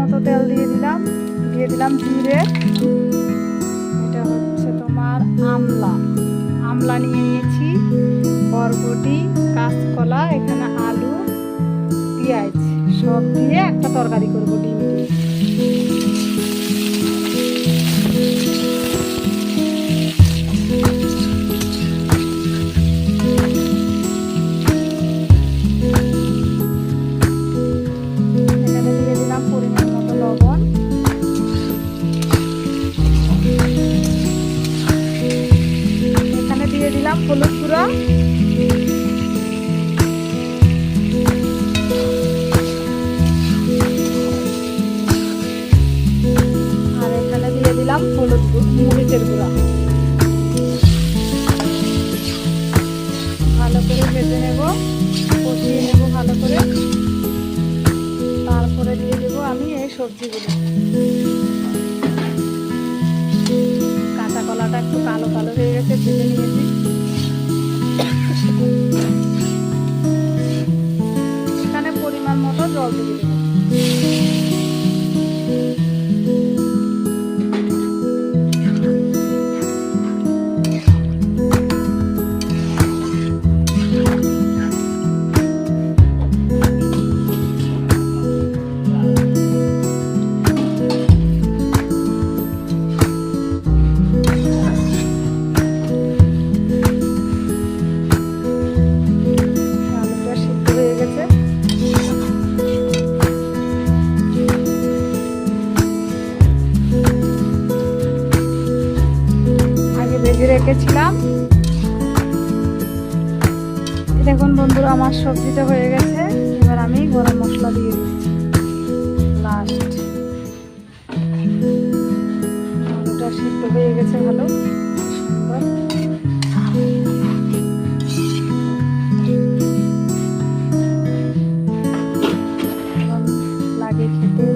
মতো তেল দিয়ে দিলাম জিরে। এটা হচ্ছে তোমার আমলা আমলা নিয়ে নিয়েছি, বরবটি, কাঁচকলা, এখানে আলু, পেঁয়াজ সব দিয়ে একটা তরকারি করবো ডিম দিয়ে। এখানে দিয়ে দিলাম পরিমাণ মতো লবণ, এখানে দিয়ে দিলাম হলুদ গুঁড়া, আর এখানে দিয়ে দিলাম মরিচের গুঁড়া। ভালো করে ভেজে নেব, কষিয়ে নেব ভালো করে। তারপরে দিয়ে দেব আমি এই সবজিগুলো। কাঁচা কলাটা একটু কালো কালো হয়ে গেছে, ভেজে নিয়েছি। এখানে পরিমাণ মতো জল দিয়ে দেবো। ভেজে রেখেছিলাম। দেখুন বন্ধুরা, আমার সবজিটা হয়ে গেছে। এবার আমি গরম মশলা দিয়ে দিচ্ছি লাস্ট। আলুটা সিদ্ধ হয়ে গেছে ভালো সুন্দর। লাগে খেতে